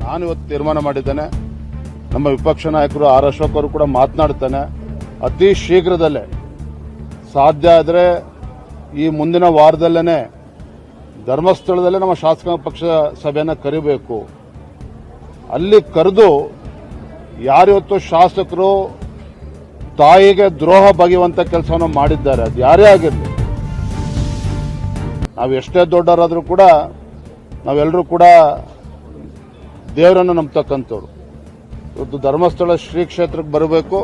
ನಾನು ಇವತ್ತು ತೀರ್ಮಾನ ಮಾಡಿದ್ದೇನೆ. ನಮ್ಮ ವಿಪಕ್ಷ ನಾಯಕರು ಆರ್ ಅಶೋಕ್ ಅವರು ಕೂಡ ಮಾತನಾಡ್ತಾನೆ. ಅತಿ ಶೀಘ್ರದಲ್ಲೇ ಸಾಧ್ಯ ಆದರೆ ಈ ಮುಂದಿನ ವಾರದಲ್ಲೇ ಧರ್ಮಸ್ಥಳದಲ್ಲೇ ನಮ್ಮ ಶಾಸಕಾಂಗ ಪಕ್ಷ ಸಭೆಯನ್ನು ಕರಿಬೇಕು. ಅಲ್ಲಿ ಕರೆದು ಯಾರಿವತ್ತು ಶಾಸಕರು ತಾಯಿಗೆ ದ್ರೋಹ ಬಗೆಯುವಂತ ಕೆಲಸವನ್ನು ಮಾಡಿದ್ದಾರೆ, ಅದು ಯಾರೇ ಆಗಿರಲಿ, ನಾವು ಎಷ್ಟೇ ದೊಡ್ಡವರಾದರೂ ಕೂಡ ನಾವೆಲ್ಲರೂ ಕೂಡ ದೇವರನ್ನು ನಂಬತಕ್ಕಂಥವ್ರು. ಇವತ್ತು ಧರ್ಮಸ್ಥಳ ಶ್ರೀ ಕ್ಷೇತ್ರಕ್ಕೆ ಬರಬೇಕು,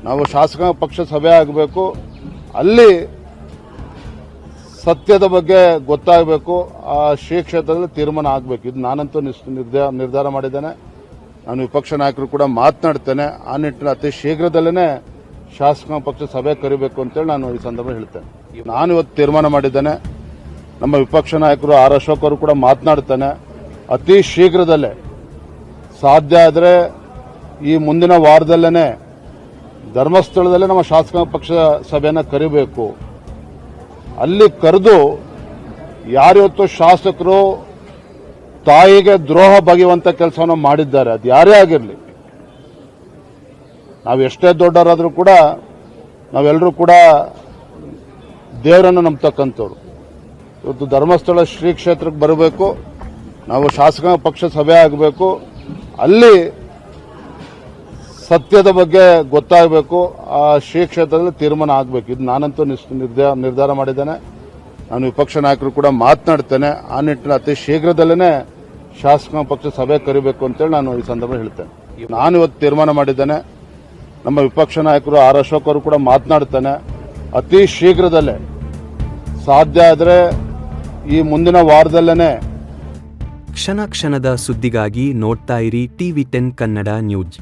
ನಾವು ಶಾಸಕಾಂಗ ಪಕ್ಷ ಸಭೆ ಆಗಬೇಕು, ಅಲ್ಲಿ ಸತ್ಯದ ಬಗ್ಗೆ ಗೊತ್ತಾಗಬೇಕು, ಆ ಶ್ರೀ ಕ್ಷೇತ್ರದಲ್ಲಿ ತೀರ್ಮಾನ ಆಗಬೇಕು. ಇದು ನಾನಂತೂ ನಿರ್ಧಾರ ಮಾಡಿದ್ದೇನೆ. ನಾನು ವಿಪಕ್ಷ ನಾಯಕರು ಕೂಡ ಮಾತನಾಡ್ತೇನೆ. ಆ ನಿಟ್ಟಿನಲ್ಲಿ ಅತಿ ಶೀಘ್ರದಲ್ಲೇ ಶಾಸಕಾಂಗ ಪಕ್ಷ ಸಭೆ ಕರಿಬೇಕು ಅಂತೇಳಿ ನಾನು ಈ ಸಂದರ್ಭ ಹೇಳ್ತೇನೆ. ನಾನು ಇವತ್ತು ತೀರ್ಮಾನ ಮಾಡಿದ್ದೇನೆ. ನಮ್ಮ ವಿಪಕ್ಷ ನಾಯಕರು ಆರ್ ಅಶೋಕ್ ಅವರು ಕೂಡ ಮಾತನಾಡ್ತಾನೆ. ಅತಿ ಶೀಘ್ರದಲ್ಲೇ ಸಾಧ್ಯ ಆದರೆ ಈ ಮುಂದಿನ ವಾರದಲ್ಲೇ ಧರ್ಮಸ್ಥಳದಲ್ಲೇ ನಮ್ಮ ಶಾಸಕಾಂಗ ಪಕ್ಷ ಸಭೆಯನ್ನು ಕರಿಬೇಕು. ಅಲ್ಲಿ ಕರೆದು ಯಾರಿವತ್ತು ಶಾಸಕರು ತಾಯಿಗೆ ದ್ರೋಹ ಬಗೆಯುವಂತ ಕೆಲಸವನ್ನು ಮಾಡಿದ್ದಾರೆ, ಅದು ಯಾರೇ ಆಗಿರಲಿ, ನಾವು ಎಷ್ಟೇ ದೊಡ್ಡವರಾದರೂ ಕೂಡ ನಾವೆಲ್ಲರೂ ಕೂಡ ದೇವರನ್ನು ನಂಬತಕ್ಕಂಥವ್ರು. ಇವತ್ತು ಧರ್ಮಸ್ಥಳ ಶ್ರೀ ಕ್ಷೇತ್ರಕ್ಕೆ ಬರಬೇಕು, ನಾವು ಶಾಸಕಾಂಗ ಪಕ್ಷ ಸಭೆ ಆಗಬೇಕು, ಅಲ್ಲಿ ಸತ್ಯದ ಬಗ್ಗೆ ಗೊತ್ತಾಗಬೇಕು, ಆ ಶ್ರೀ ಕ್ಷೇತ್ರದಲ್ಲಿ ತೀರ್ಮಾನ ಆಗಬೇಕು. ಇದು ನಾನಂತೂ ನಿರ್ಧಾರ ಮಾಡಿದ್ದೇನೆ. ನಾನು ವಿಪಕ್ಷ ನಾಯಕರು ಕೂಡ ಮಾತನಾಡ್ತೇನೆ. ಆ ನಿಟ್ಟಿನಲ್ಲಿ ಅತಿ ಶೀಘ್ರದಲ್ಲೇ ಶಾಸಕಾಂಗ ಪಕ್ಷ ಸಭೆ ಕರಿಬೇಕು ಅಂತೇಳಿ ನಾನು ಈ ಸಂದರ್ಭ ಹೇಳ್ತೇನೆ. ನಾನು ಇವತ್ತು ತೀರ್ಮಾನ ಮಾಡಿದ್ದೇನೆ. ನಮ್ಮ ವಿಪಕ್ಷ ನಾಯಕರು ಆರ್ ಅಶೋಕ್ ಅವರು ಕೂಡ ಮಾತನಾಡ್ತಾನೆ. ಅತಿ ಶೀಘ್ರದಲ್ಲೇ ಸಾಧ್ಯ ಆದರೆ ಈ ಮುಂದಿನ ವಾರದಲ್ಲೇ ಕ್ಷಣ ಕ್ಷಣದ ಸುದ್ದಿಗಾಗಿ ನೋಡ್ತಾ ಇರಿ ಟಿವಿ 10 ಕನ್ನಡ ನ್ಯೂಸ್.